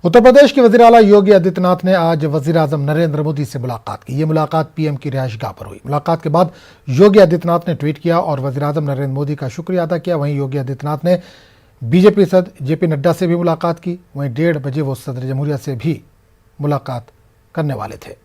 उत्तर प्रदेश के वज़ीर आला योगी आदित्यनाथ ने आज वज़ीर आज़म नरेंद्र मोदी से मुलाकात की। ये मुलाकात पीएम की रिहाइशगाह पर हुई। मुलाकात के बाद योगी आदित्यनाथ ने ट्वीट किया और वज़ीर आज़म नरेंद्र मोदी का शुक्रिया अदा किया। वहीं योगी आदित्यनाथ ने बीजेपी सदस्य जेपी नड्डा से भी मुलाकात की। वहीं 1:30 बजे वो सदर जमहूरिया से भी मुलाकात करने वाले थे।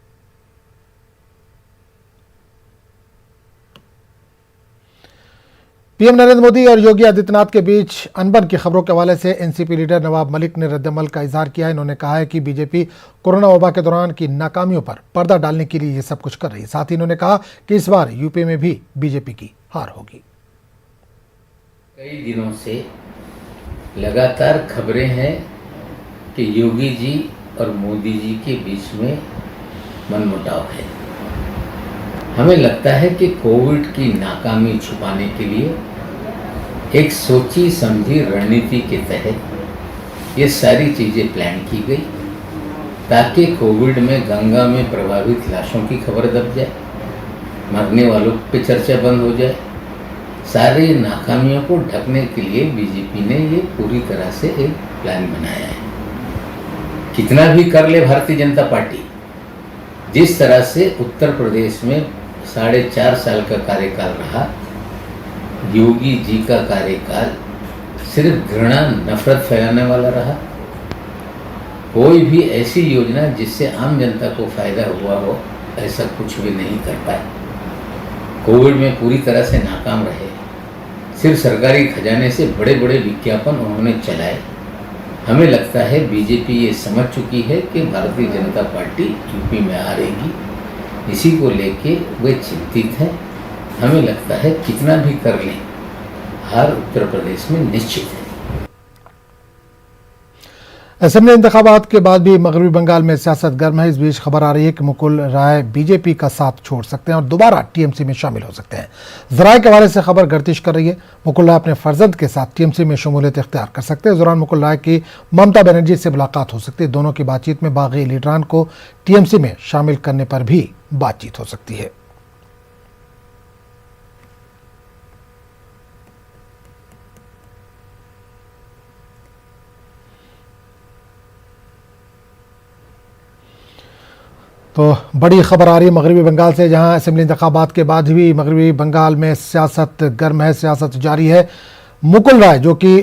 पीएम नरेंद्र मोदी और योगी आदित्यनाथ के बीच अनबन की खबरों के हवाले से एनसीपी लीडर नवाब मलिक ने रद्दमल का इजहार किया। इन्होंने कहा है कि बीजेपी कोरोना वबा के दौरान की नाकामियों पर पर्दा डालने के लिए ये सब कुछ कर रही है। साथ ही इन्होंने कहा कि इस बार यूपी में भी बीजेपी की हार होगी। कई दिनों से लगातार खबरें हैं कि योगी जी और मोदी जी के बीच में मनमुटाव है। हमें लगता है कि कोविड की नाकामी छुपाने के लिए एक सोची समझी रणनीति के तहत ये सारी चीज़ें प्लान की गई ताकि कोविड में गंगा में प्रभावित लाशों की खबर दब जाए, मरने वालों पे चर्चा बंद हो जाए। सारी नाकामियों को ढकने के लिए बीजेपी ने ये पूरी तरह से एक प्लान बनाया है। कितना भी कर ले भारतीय जनता पार्टी, जिस तरह से उत्तर प्रदेश में 4.5 साल का कार्यकाल रहा, योगी जी का कार्यकाल सिर्फ घृणा नफरत फैलाने वाला रहा। कोई भी ऐसी योजना जिससे आम जनता को फायदा हुआ हो, ऐसा कुछ भी नहीं कर पाए। कोविड में पूरी तरह से नाकाम रहे। सिर्फ सरकारी खजाने से बड़े बड़े विज्ञापन उन्होंने चलाए। हमें लगता है बीजेपी ये समझ चुकी है कि भारतीय जनता पार्टी यूपी में हारेगी। इसी को लेके वे चिंतित हैं। हमें लगता है कितना भी कर लें, हार उत्तर प्रदेश में निश्चित है। असेंबली इंतखाबात के बाद भी मगरबी बंगाल में सियासत गर्म है। इस बीच खबर आ रही है कि मुकुल राय बीजेपी का साथ छोड़ सकते हैं और दोबारा टीएमसी में शामिल हो सकते हैं। जराये के हवाले से खबर गर्दिश कर रही है मुकुल राय अपने फर्जंद के साथ टीएमसी में शमूलियत इख्तियार कर सकते हैं। इस दौरान मुकुल राय की ममता बनर्जी से मुलाकात हो सकती है। दोनों की बातचीत में बागी लीडरान को टीएमसी में शामिल करने पर भी बातचीत हो सकती है। तो बड़ी खबर आ रही है मगरबी बंगाल से, जहां असेंबली इंतखाबात के बाद भी मगरबी बंगाल में सियासत गर्म है, सियासत जारी है। मुकुल राय जो कि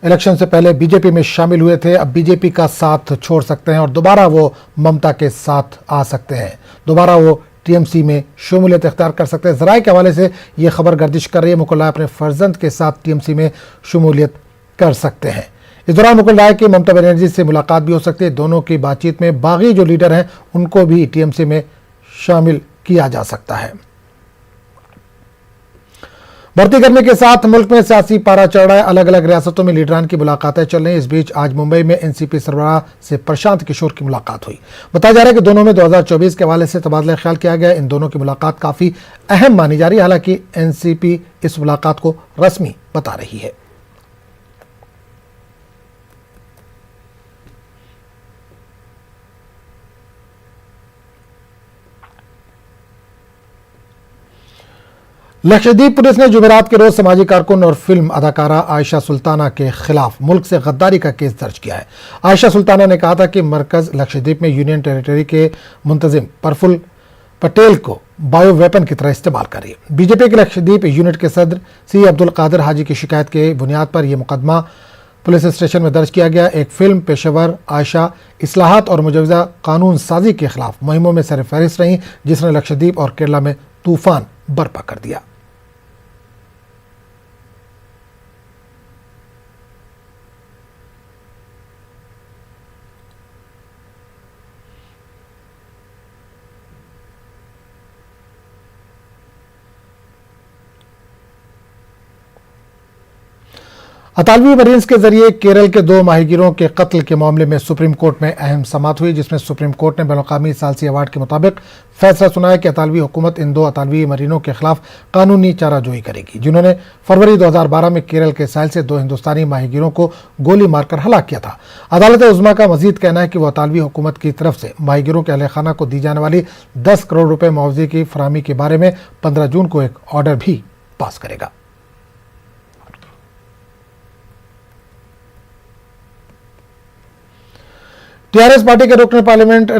इलेक्शन से पहले बीजेपी में शामिल हुए थे, अब बीजेपी का साथ छोड़ सकते हैं और दोबारा वो ममता के साथ आ सकते हैं। दोबारा वो टीएमसी में शमूलियत इख्तियार कर सकते हैं। ज़राए के हवाले से ये खबर गर्दिश कर रही है मुकुल राय अपने फर्जंद के साथ टीएमसी में शमूलियत कर सकते हैं। इस दौरान मुकुल राय की ममता बनर्जी से मुलाकात भी हो सकती है। दोनों की बातचीत में बागी जो लीडर हैं उनको भी टीएमसी में शामिल किया जा सकता है। बढ़ती गर्मी के साथ मुल्क में सियासी पारा चढ़ रहा है। अलग अलग रियासतों में लीडरान की मुलाकातें चल रही हैं। इस बीच आज मुंबई में एनसीपी सरबराह से प्रशांत किशोर की मुलाकात हुई। बताया जा रहा है कि दोनों में 2024 के हवाले से तबादला ख्याल किया गया। इन दोनों की मुलाकात काफी अहम मानी जा रही है। हालांकि एनसीपी इस मुलाकात को रस्मी बता रही है। लक्षद्वीप पुलिस ने जुमेरात के रोज समाजी कारकुन और फिल्म अदाकारा आयशा सुल्ताना के खिलाफ मुल्क से गद्दारी का केस दर्ज किया है। आयशा सुल्ताना ने कहा था कि मरकज लक्षद्वीप में यूनियन टेरिटरी के मुंतजिम प्रफुल्ल पटेल को बायो वेपन की तरह इस्तेमाल कर रही है। बीजेपी के लक्षद्वीप यूनिट के सदर सी अब्दुल कादिर हाजी की शिकायत के बुनियाद पर यह मुकदमा पुलिस स्टेशन में दर्ज किया गया। एक फिल्म पेशेवर आयशा इस्लाहात और मुजवजा कानून साजी के खिलाफ मुहिमों में सरफहरिस्त रही, जिसने लक्षद्वीप और केरला में तूफान बर्पा कर दिया। अतालवी मरीन्स के जरिए केरल के 2 माहीगीरों के कत्ल के मामले में सुप्रीम कोर्ट में अहम समाअत हुई, जिसमें सुप्रीम कोर्ट ने बैनुल-अक़वामी सालसी अवार्ड के मुताबिक फैसला सुनाया कि अतालवी हुकूमत इन 2 अतालवी मरीनों के खिलाफ कानूनी चाराजोई करेगी, जिन्होंने फरवरी 2012 में केरल के साहिल से 2 हिंदुस्तानी माहीगीरों को गोली मारकर हलाक किया था। अदालत उज़्मा का मजीद कहना है कि वह अतालवी हुकूमत की तरफ से माहीगीरों के अहले खाना को दी जाने वाली 10 करोड़ रुपए मुआवजे की फराहमी के बारे में 15 जून को एक ऑर्डर भी पास करेगा। टीआरएस पार्टी के रुकन पार्लियामेंट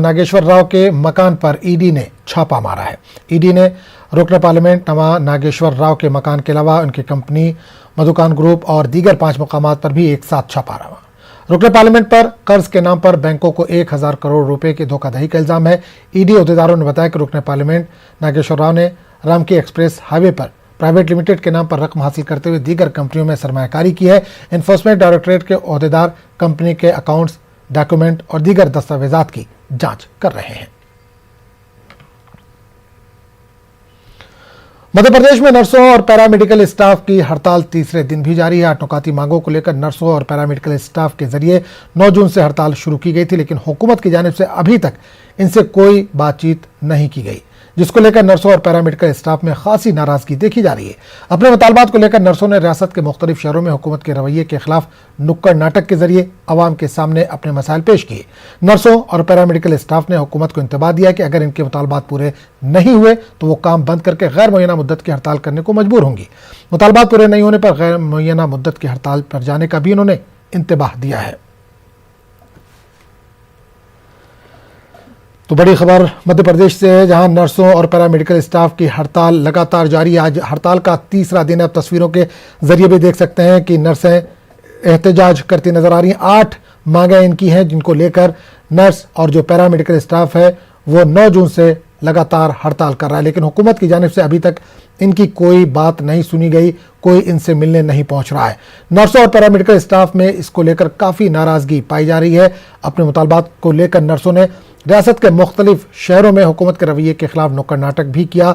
नागेश्वर राव के मकान पर ईडी ने छापा मारा है। ईडी ने रुकन पार्लियामेंट नवा नागेश्वर राव के मकान के अलावा उनकी कंपनी मधुकान ग्रुप और दीगर 5 मुकामात पर भी एक साथ छापा रहा। रुकन पार्लियामेंट पर कर्ज के नाम पर बैंकों को 1000 करोड़ रुपए की धोखाधड़ी का इल्जाम है। ईडी अहदेदारों ने बताया कि रुकन पार्लियामेंट नागेश्वर राव ने रामकी एक्सप्रेस हाईवे पर प्राइवेट लिमिटेड के नाम पर रकम हासिल करते हुए दीगर कंपनियों में सरमायाकारी की है। एनफोर्समेंट डायरेक्टरेट के अहदेदार कंपनी के अकाउंट्स, डॉक्यूमेंट और दीगर दस्तावेजात की जांच कर रहे हैं। मध्य प्रदेश में नर्सों और पैरामेडिकल स्टाफ की हड़ताल तीसरे दिन भी जारी है। 8 नुकाती मांगों को लेकर नर्सों और पैरामेडिकल स्टाफ के जरिए 9 जून से हड़ताल शुरू की गई थी, लेकिन हुकूमत की जानिब से अभी तक इनसे कोई बातचीत नहीं की गई, जिसको लेकर नर्सों और पैरामेडिकल स्टाफ में खासी नाराजगी देखी जा रही है। अपने मुतालबात को लेकर नर्सों ने रियासत के मुख्तलिफ शहरों में हुकूमत के रवैये के खिलाफ नुक्कड़ नाटक के जरिए अवाम के सामने अपने मसाइल पेश किए। नर्सों और पैरामेडिकल स्टाफ ने हुकूमत को इंतबाह दिया कि अगर इनके मुतालबात पूरे नहीं हुए तो वो काम बंद करके गैर मुअय्यना मुद्दत की हड़ताल करने को मजबूर होंगी। मुतालबात पूरे नहीं होने पर गैर मुअय्यना मुद्दत की हड़ताल पर जाने का भी उन्होंने इंतबाह दिया है। तो बड़ी खबर मध्य प्रदेश से है, जहां नर्सों और पैरामेडिकल स्टाफ की हड़ताल लगातार जारी है। आज हड़ताल का तीसरा दिन है। अब तस्वीरों के जरिए भी देख सकते हैं कि नर्सें एहतजाज करती नजर आ रही हैं। 8 मांगें इनकी हैं, जिनको लेकर नर्स और जो पैरामेडिकल स्टाफ है वो 9 जून से लगातार हड़ताल कर रहा है, लेकिन हुकूमत की जानिब से अभी तक इनकी कोई बात नहीं सुनी गई, कोई इनसे मिलने नहीं पहुंच रहा है। नर्सों और पैरामेडिकल स्टाफ में इसको लेकर काफ़ी नाराज़गी पाई जा रही है। अपने मुतालबात को लेकर नर्सों ने रियासत के मुख्तलिफ शहरों में हुकूमत के रवैये के खिलाफ नुक्कड़ नाटक भी किया,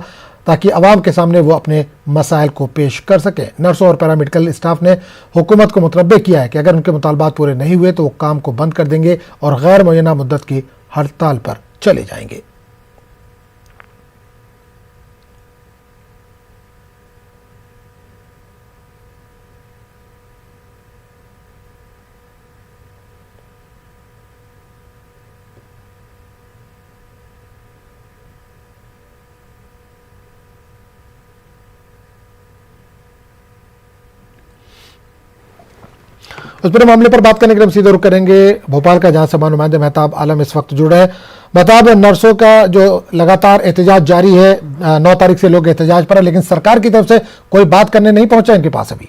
ताकि अवाम के सामने वो अपने मसाइल को पेश कर सके। नर्सों और पैरामेडिकल स्टाफ ने हुकूमत को मुतनब्बे किया है कि अगर उनके मुतालबात पूरे नहीं हुए तो वो काम को बंद कर देंगे और गैर मुअय्यना मुद्दत की हड़ताल पर चले जाएंगे। उस पूरे मामले पर बात करने के लिए हम सीधे रुख करेंगे भोपाल का, जहां सभा नुमाइंदे मेहताब आलम इस वक्त जुड़ रहे हैं। मेहताब, नर्सों का जो लगातार एहतजाज जारी है, 9 तारीख से लोग एहतजाज पर है, लेकिन सरकार की तरफ से कोई बात करने नहीं पहुंचा इनके पास अभी।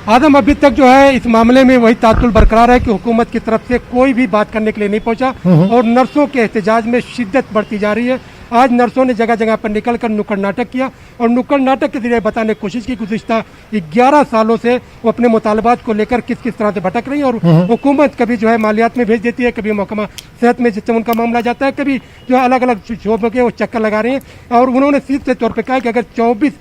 आदम, अभी तक जो है इस मामले में वही तातुल बरकरार है कि हुकूमत की तरफ से कोई भी बात करने के लिए नहीं पहुंचा और नर्सों के एहतजाज में शिद्दत बढ़ती जा रही है। आज नर्सों ने जगह जगह पर निकलकर नुक्कड़ नाटक किया और नुक्कड़ नाटक के जरिए बताने की कोशिश की गुज़िश्ता 11 सालों से वो अपने मुतालबात को लेकर किस किस तरह से भटक रही है। और हुकूमत कभी जो है मालियात में भेज देती है, कभी महकमा सेहत में जब उनका मामला जाता है, कभी जो है अलग अलग शोबों के वो चक्कर लगा रहे हैं। और उन्होंने सीधे तौर पर कहा कि अगर 24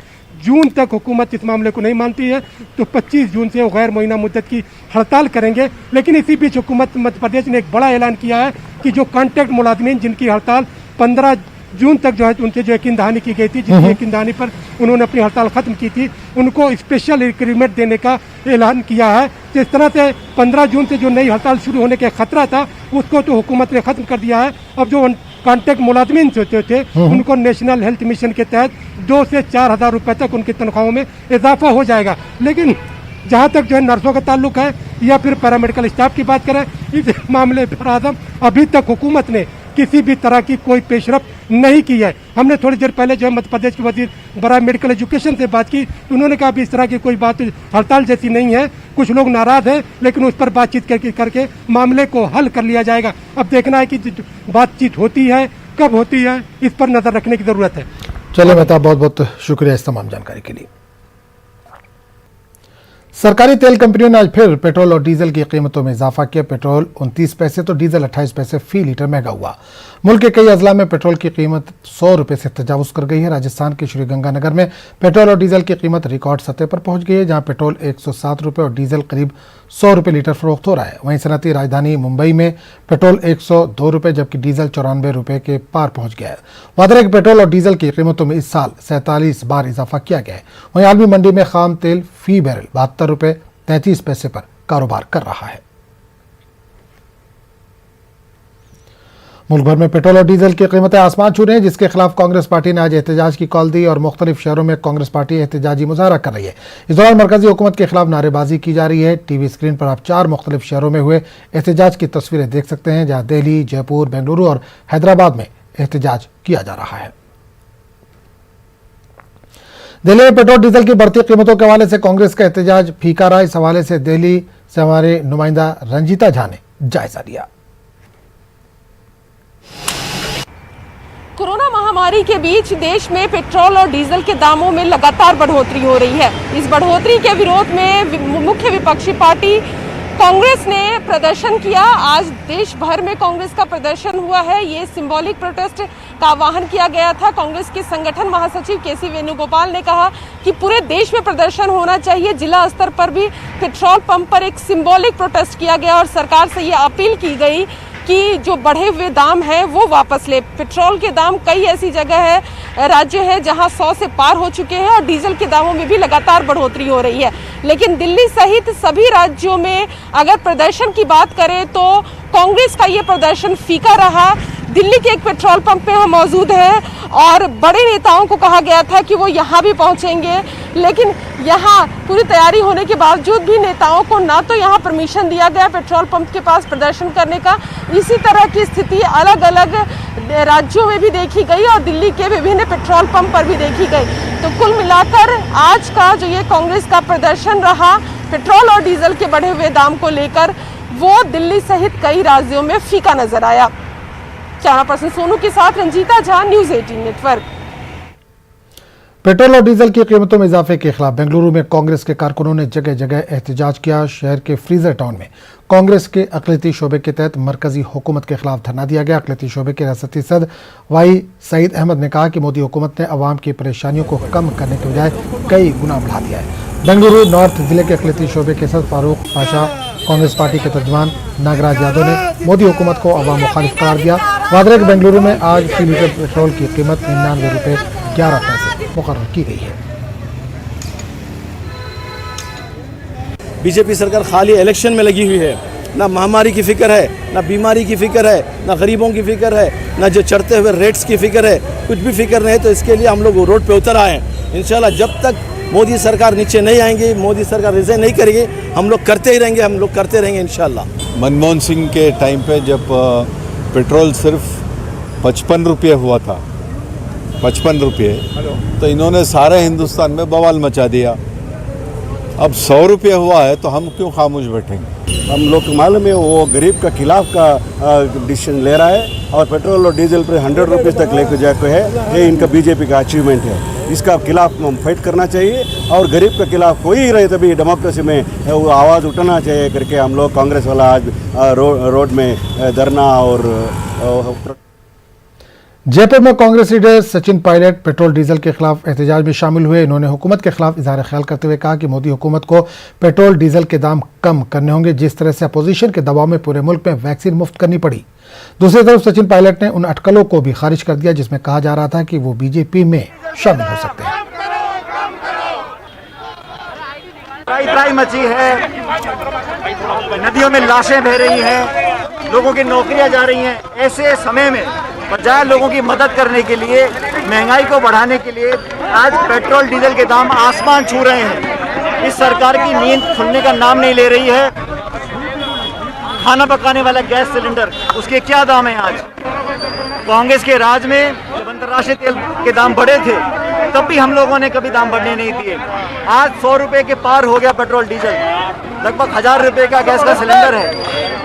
जून तक हुकूमत इस मामले को नहीं मानती है तो 25 जून से वो गैर मुअय्यना मुद्दत की हड़ताल करेंगे। लेकिन इसी बीच हुकूमत मध्य प्रदेश ने एक बड़ा ऐलान किया है कि जो कॉन्ट्रैक्ट मुलाजमीन जिनकी हड़ताल 15 जून तक जो है उनके जो यकीन दहानी की गई थी, जिसकी यकीन दहानी पर उन्होंने अपनी हड़ताल खत्म की थी, उनको स्पेशल रिक्रूटमेंट देने का ऐलान किया है। तो इस तरह से 15 जून से जो नई हड़ताल शुरू होने का खतरा था उसको तो हुकूमत ने खत्म कर दिया है। अब जो कॉन्ट्रैक्ट मुलाजमीन होते थे उनको नेशनल हेल्थ मिशन के तहत 2 से 4 हज़ार रुपये तक उनकी तनख्वाहों में इजाफा हो जाएगा। लेकिन जहाँ तक जो है नर्सों का ताल्लुक है या फिर पैरामेडिकल स्टाफ की बात करें, इस मामले पर आदम अभी तक हुकूमत ने किसी भी तरह की कोई पेशरफ नहीं की है। हमने थोड़ी देर पहले जो है मध्य प्रदेश के वजीर बराए मेडिकल एजुकेशन से बात की, उन्होंने कहा भी इस तरह की कोई बात हड़ताल जैसी नहीं है, कुछ लोग नाराज हैं लेकिन उस पर बातचीत करके मामले को हल कर लिया जाएगा। अब देखना है कि बातचीत होती है, कब होती है, इस पर नजर रखने की जरूरत है। चलिए मेहताब, बहुत बहुत शुक्रिया इस तमाम जानकारी के लिए। सरकारी तेल कंपनियों ने आज फिर पेट्रोल और डीजल की कीमतों में इजाफा किया। पेट्रोल 29 पैसे तो डीजल 28 पैसे फी लीटर महंगा हुआ। मुल्क के कई अजला में पेट्रोल की कीमत 100 रुपये से तजावुज कर गई है। राजस्थान के श्रीगंगानगर में पेट्रोल और डीजल की कीमत रिकॉर्ड सतह पर पहुंच गई है, जहां पेट्रोल 107 रुपये और डीजल करीब 100 रुपये लीटर फरोख्त हो रहा है। वहीं सनअती राजधानी मुंबई में पेट्रोल 102 रुपये जबकि डीजल 94 रुपये के पार पहुंच गया है। वादे कि पेट्रोल और डीजल की कीमतों में इस साल 47 बार इजाफा किया गया है। वहीं आलमी मंडी में खाम तेल फी बैरल 72 रुपये 33 पैसे पर कारोबार कर रहा है। मुल्क भर में पेट्रोल और डीजल की कीमतें आसमान छू रही हैं, जिसके खिलाफ कांग्रेस पार्टी ने आज एहतजाज की कॉल दी और मुख्तलिफ शहरों में कांग्रेस पार्टी एहतजाजी मुजाहरा कर रही है। इस दौरान मरकजी हुकूमत के खिलाफ नारेबाजी की जा रही है। टीवी स्क्रीन पर आप 4 मुख्तलिफ शहरों में हुए एहतजाज की तस्वीरें देख सकते हैं, जहां दिल्ली, जयपुर, बेंगलुरु और हैदराबाद में एहतजाज किया जा रहा है। दिल्ली में पेट्रोल डीजल की बढ़ती कीमतों के हवाले से कांग्रेस का एहतजाज फीका रहा। इस हवाले से दिल्ली से हमारे नुमाइंदा रंजीता झा ने जायजा लिया। कोरोना महामारी के बीच देश में पेट्रोल और डीजल के दामों में लगातार बढ़ोतरी हो रही है। इस बढ़ोतरी के विरोध में मुख्य विपक्षी पार्टी कांग्रेस ने प्रदर्शन किया। आज देश भर में कांग्रेस का प्रदर्शन हुआ है। ये सिंबॉलिक प्रोटेस्ट का आह्वान किया गया था। कांग्रेस के संगठन महासचिव केसी वेणुगोपाल ने कहा कि पूरे देश में प्रदर्शन होना चाहिए। जिला स्तर पर भी पेट्रोल पंप पर एक सिंबॉलिक प्रोटेस्ट किया गया और सरकार से ये अपील की गई कि जो बढ़े हुए दाम है वो वापस ले। पेट्रोल के दाम कई ऐसी जगह है, राज्य है जहां 100 से पार हो चुके हैं और डीजल के दामों में भी लगातार बढ़ोतरी हो रही है। लेकिन दिल्ली सहित सभी राज्यों में अगर प्रदर्शन की बात करें तो कांग्रेस का ये प्रदर्शन फीका रहा। दिल्ली के एक पेट्रोल पंप पे हम मौजूद हैं और बड़े नेताओं को कहा गया था कि वो यहाँ भी पहुँचेंगे, लेकिन यहाँ पूरी तैयारी होने के बावजूद भी नेताओं को ना तो यहाँ परमिशन दिया गया पेट्रोल पंप के पास प्रदर्शन करने का। इसी तरह की स्थिति अलग अलग राज्यों में भी देखी गई और दिल्ली के विभिन्न पेट्रोल पंप पर भी देखी गई। तो कुल मिलाकर आज का जो ये कांग्रेस का प्रदर्शन रहा पेट्रोल और डीजल के बढ़े हुए दाम को लेकर, वो दिल्ली सहित कई राज्यों में फीका नजर आया। कैमरा पर्सन सोनू के साथ Ranjita Jha, news 18 network. Petrol और डीजल की कीमतों में इजाफे के खिलाफ बेंगलुरु में कांग्रेस के कारकुनों ने जगह जगह एहतजाज किया। शहर के फ्रीजर टाउन में कांग्रेस के अक़लियती शोबे के तहत मरकजी हुकूमत के खिलाफ धरना दिया गया। अक़लियती शोबे के रियासती सदर वाई सईद अहमद ने कहा कि मोदी हुकूमत ने अवाम की परेशानियों को कम करने के बजाय कई गुना बढ़ा दिया है। बेंगलुरु नॉर्थ जिले के अक़लियती शोबे के सदर फारूक पाशा, कांग्रेस पार्टी के तर्जुमान नागराज यादव ने मोदी हुकूमत को अवाम मुखालिफ करार दिया। वादरे के बेंगलुरु में आज फी लीटर पेट्रोल की कीमत 99 रुपये 11 पैसे मुकर्रर की गई है। बीजेपी सरकार खाली इलेक्शन में लगी हुई है। ना महामारी की फिक्र है, ना बीमारी की फिक्र है, ना गरीबों की फिक्र है, ना जो चढ़ते हुए रेट्स की फिक्र है, कुछ भी फिक्र नहीं है। तो इसके लिए हम लोग रोड पे उतर आए हैं। इंशाल्लाह जब तक मोदी सरकार नीचे नहीं आएंगी, मोदी सरकार रिजाइन नहीं करेगी, हम लोग करते ही रहेंगे, हम लोग करते रहेंगे इंशाल्लाह। मनमोहन सिंह के टाइम पे जब पेट्रोल सिर्फ 55 रुपये हुआ था, 55 रुपये, तो इन्होंने सारे हिंदुस्तान में बवाल मचा दिया। अब 100 रुपये हुआ है तो हम क्यों खामोश बैठेंगे। हम लोग को मालूम है वो गरीब का खिलाफ का डिसीजन ले रहा है और पेट्रोल और डीजल पर 100 रुपीज़ तक लेकर जाके है। ये इनका बीजेपी का अचीवमेंट है। इसका खिलाफ हम फाइट करना चाहिए और गरीब के खिलाफ कोई रहे तभी डेमोक्रेसी में वो आवाज़ उठाना चाहिए करके हम लोग कांग्रेस वाला आज रोड में धरना और जयपुर में Congress leader Sachin Pilot petrol diesel के खिलाफ एहतजाज में शामिल हुए। इन्होंने हुकूमत के खिलाफ इजहार ख्याल करते हुए कहा कि मोदी हुकूमत को पेट्रोल डीजल के दाम कम करने होंगे। जिस तरह से अपोजिशन के दबाव में पूरे मुल्क में वैक्सीन मुफ्त करनी पड़ी। दूसरी तरफ सचिन पायलट ने उन अटकलों को भी खारिज कर दिया जिसमें कहा जा रहा था कि वो बीजेपी में शामिल हो सकते हैं। त्राई मची है, नदियों में लाशें बह रही हैं, लोगों की नौकरियां जा रही हैं। ऐसे समय में बजाय लोगों की मदद करने के लिए, महंगाई को बढ़ाने के लिए आज पेट्रोल डीजल के दाम आसमान छू रहे हैं। इस सरकार की नींद खुलने का नाम नहीं ले रही है। खाना पकाने वाला गैस सिलेंडर, उसके क्या दाम है आज। कांग्रेस के राज में जब अंतर्राष्ट्रीय तेल के दाम बढ़े थे तब भी हम लोगों ने कभी दाम बढ़ने नहीं दिए। आज 100 रुपए के पार हो गया पेट्रोल डीजल, लगभग 1000 रुपए का गैस का सिलेंडर है।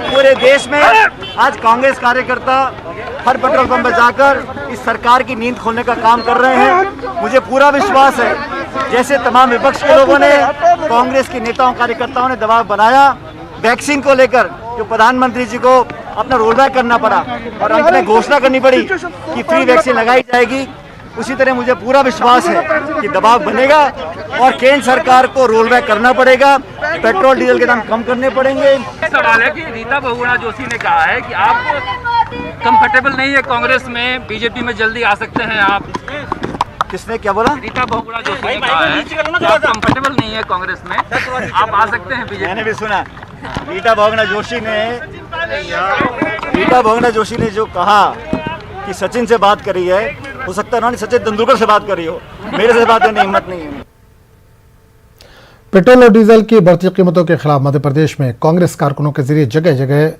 पूरे देश में आज कांग्रेस कार्यकर्ता हर पेट्रोल पंप पर जाकर इस सरकार की नींद खोलने का काम कर रहे हैं। मुझे पूरा विश्वास है जैसे तमाम विपक्ष के लोगों ने, कांग्रेस के नेताओं कार्यकर्ताओं ने दबाव बनाया वैक्सीन को लेकर, जो प्रधानमंत्री जी को अपना रोल बैक करना पड़ा और अंत में घोषणा करनी पड़ी कि फ्री वैक्सीन लगाई जाएगी, उसी तरह मुझे पूरा विश्वास है कि दबाव बनेगा और केंद्र सरकार को रोल बैक करना पड़ेगा, पेट्रोल डीजल के दाम कम करने पड़ेंगे। सवाल है कि रीता बहुगुणा जोशी ने कहा है कि आप कंफर्टेबल नहीं है कांग्रेस में, बीजेपी में जल्दी आ सकते हैं आप। किसने क्या बोला? रीता बहुगुणा जोशी ने कहा है कि आप कंफर्टेबल नहीं है कांग्रेस में, आप आ सकते हैं बीजेपी। मैंने भी सुना। रीटा बहुगुणा जोशी ने जो कहा कि सचिन से बात करी है, हो सकता है ना सचिन तेंदुलकर से बात करी हो, मेरे से बात करने की हिम्मत नहीं है। पेट्रोल और डीजल की बढ़ती कीमतों के खिलाफ मध्य प्रदेश में कांग्रेस कारकुनों के जरिए जगह जगह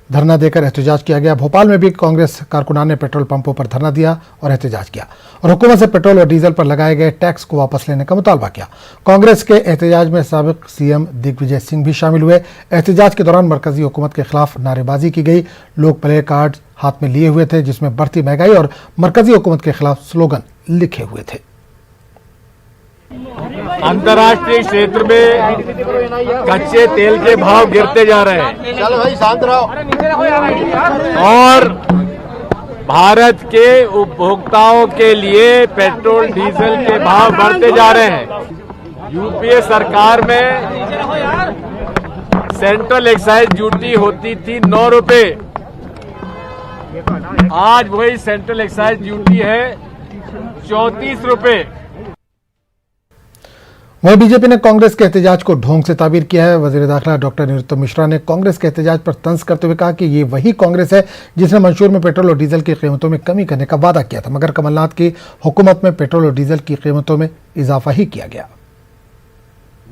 धरना देकर एहतजाज किया गया। भोपाल में भी कांग्रेस कारकुनान ने पेट्रोल पंपों पर धरना दिया और एहतजाज किया और हुकूमत से पेट्रोल और डीजल पर लगाए गए टैक्स को वापस लेने का मुतालबा किया। कांग्रेस के एहतजाज में साबिक सीएम दिग्विजय सिंह भी शामिल हुए। एहतजाज के दौरान मरकजी हुकूमत के खिलाफ नारेबाजी की गई। लोग प्ले कार्ड हाथ में लिए हुए थे जिसमें बढ़ती महंगाई और मरकजी हुकूमत के खिलाफ स्लोगन लिखे हुए थे। अंतर्राष्ट्रीय क्षेत्र में कच्चे तेल के भाव गिरते जा रहे हैं। चलो भाई शांत रहो। और भारत के उपभोक्ताओं के लिए पेट्रोल डीजल के भाव बढ़ते जा रहे हैं। यूपीए सरकार में सेंट्रल एक्साइज ड्यूटी होती थी 9 रुपए, आज वही सेंट्रल एक्साइज ड्यूटी है 34 रुपए। वहीं बीजेपी ने कांग्रेस के एहतजाज को ढोंग से ताबीर किया है। वजीर दाखिला डॉक्टर निरुत्तम मिश्रा ने कांग्रेस के एहतजाज पर तंज करते हुए कहा कि ये वही कांग्रेस है जिसने मंशूर में पेट्रोल और डीजल की कीमतों में कमी करने का वादा किया था, मगर कमलनाथ की हुकूमत में पेट्रोल और डीजल की कीमतों में इजाफा ही किया गया।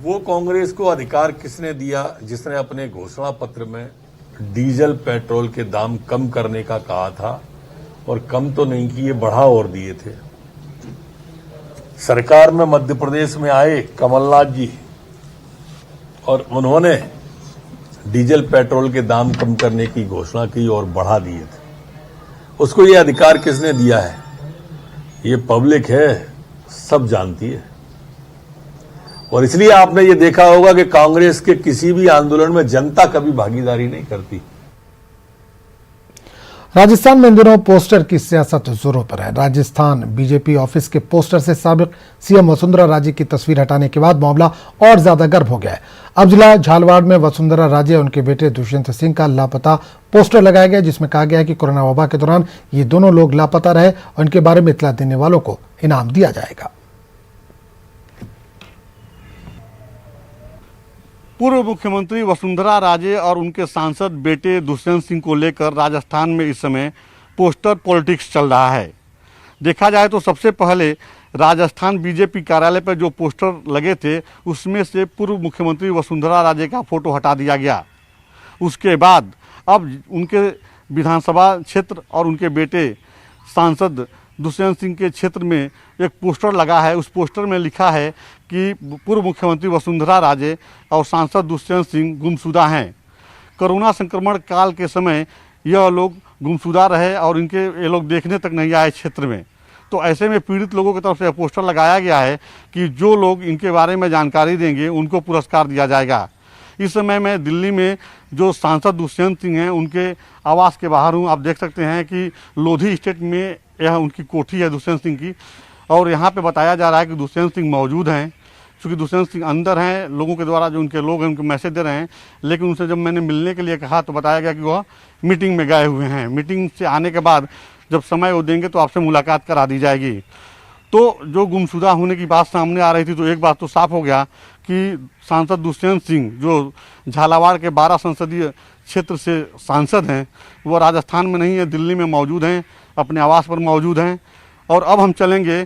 वो कांग्रेस को अधिकार किसने दिया जिसने अपने घोषणा पत्र में डीजल पेट्रोल के दाम कम करने का कहा था और कम तो नहीं किए, बढ़ा और दिए थे। सरकार में मध्य प्रदेश में आए कमलनाथ जी और उन्होंने डीजल पेट्रोल के दाम कम करने की घोषणा की और बढ़ा दिए थे। उसको ये अधिकार किसने दिया है? ये पब्लिक है, सब जानती है। और इसलिए आपने ये देखा होगा कि कांग्रेस के किसी भी आंदोलन में जनता कभी भागीदारी नहीं करती। राजस्थान में इन दिनों पोस्टर की सियासत जोरों पर है। राजस्थान बीजेपी ऑफिस के पोस्टर से साबिक सीएम वसुंधरा राजे की तस्वीर हटाने के बाद मामला और ज्यादा गर्म हो गया है। अब जिला झालावाड़ में वसुंधरा राजे और उनके बेटे दुष्यंत सिंह का लापता पोस्टर लगाया गया, जिसमें कहा गया है कि कोरोना वबा के दौरान ये दोनों लोग लापता रहे और इनके बारे में इत्तला देने वालों को इनाम दिया जाएगा। पूर्व मुख्यमंत्री वसुंधरा राजे और उनके सांसद बेटे दुष्यंत सिंह को लेकर राजस्थान में इस समय पोस्टर पॉलिटिक्स चल रहा है। देखा जाए तो सबसे पहले राजस्थान बीजेपी कार्यालय पर जो पोस्टर लगे थे उसमें से पूर्व मुख्यमंत्री वसुंधरा राजे का फोटो हटा दिया गया। उसके बाद अब उनके विधानसभा क्षेत्र और उनके बेटे सांसद दुष्यंत सिंह के क्षेत्र में एक पोस्टर लगा है। उस पोस्टर में लिखा है कि पूर्व मुख्यमंत्री वसुंधरा राजे और सांसद दुष्यंत सिंह गुमशुदा हैं। कोरोना संक्रमण काल के समय यह लोग गुमशुदा रहे और इनके ये लोग देखने तक नहीं आए क्षेत्र में। तो ऐसे में पीड़ित लोगों की तरफ से पोस्टर लगाया गया है कि जो लोग इनके बारे में जानकारी देंगे उनको पुरस्कार दिया जाएगा। इस समय मैं दिल्ली में जो सांसद दुष्यंत सिंह हैं उनके आवास के बाहर हूँ। आप देख सकते हैं कि लोधी स्टेट में यह उनकी कोठी है दुष्यंत सिंह की, और यहाँ पे बताया जा रहा है कि दुष्यंत सिंह मौजूद हैं। चूँकि दुष्यंत सिंह अंदर हैं, लोगों के द्वारा जो उनके लोग हैं उनको मैसेज दे रहे हैं, लेकिन उनसे जब मैंने मिलने के लिए कहा तो बताया गया कि वह मीटिंग में गए हुए हैं। मीटिंग से आने के बाद जब समय वो देंगे तो आपसे मुलाकात करा दी जाएगी। तो जो गुमशुदा होने की बात सामने आ रही थी, तो एक बात तो साफ हो गया कि सांसद दुष्यंत सिंह जो झालावाड़ के 12 संसदीय क्षेत्र से सांसद हैं, वो राजस्थान में नहीं है, दिल्ली में मौजूद हैं, अपने आवास पर मौजूद हैं। और अब हम चलेंगे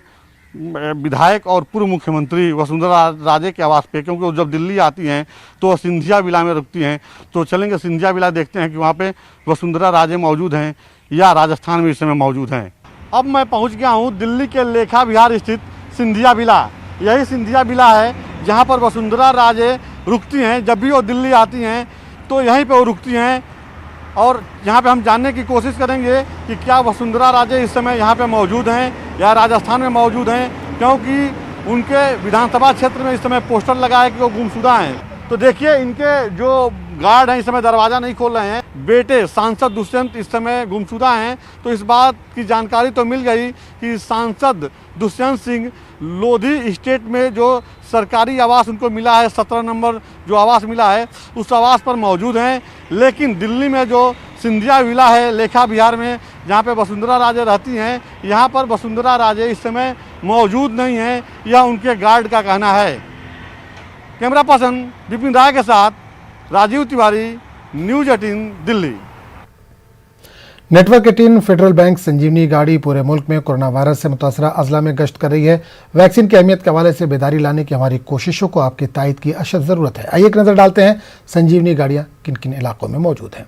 विधायक और पूर्व मुख्यमंत्री वसुंधरा राजे के आवास पे, क्योंकि वो जब दिल्ली आती हैं तो सिंधिया विला में रुकती हैं। तो चलेंगे सिंधिया विला, देखते हैं कि वहाँ पे वसुंधरा राजे मौजूद हैं या राजस्थान में इस समय मौजूद हैं। अब मैं पहुँच गया हूँ दिल्ली के लेखा विहार स्थित सिंधिया विला। यही सिंधिया विला है जहाँ पर वसुंधरा राजे रुकती हैं। जब भी वो दिल्ली आती हैं तो यहीं पर वो रुकती हैं, और यहाँ पे हम जानने की कोशिश करेंगे कि क्या वसुंधरा राजे इस समय यहाँ पे मौजूद हैं या राजस्थान में मौजूद हैं, क्योंकि उनके विधानसभा क्षेत्र में इस समय पोस्टर लगा है कि वो गुमशुदा हैं। तो देखिए इनके जो गार्ड हैं इस समय दरवाज़ा नहीं खोल रहे हैं। बेटे सांसद दुष्यंत इस समय गुमशुदा हैं, तो इस बात की जानकारी तो मिल गई कि सांसद दुष्यंत सिंह लोधी स्टेट में जो सरकारी आवास उनको मिला है, 17 नंबर जो आवास मिला है, उस आवास पर मौजूद हैं। लेकिन दिल्ली में जो सिंधिया विला है लेखा विहार में, जहाँ पे वसुंधरा राजे रहती हैं, यहाँ पर वसुंधरा राजे इस समय मौजूद नहीं हैं, यह उनके गार्ड का कहना है। कैमरा पर्सन विपिन राय के साथ Rajiv Tiwari, news 18 Delhi. Network 18 federal bank Sanjeevani गाड़ी पूरे मुल्क में कोरोना वायरस से मुतासरा अजला में गश्त कर रही है। वैक्सीन की अहमियत के हवाले से बेदारी लाने की हमारी कोशिशों को आपकी तायद की अशद ज़रूरत है। आइए एक नज़र डालते हैं संजीवनी गाड़ियाँ किन किन इलाकों में मौजूद हैं।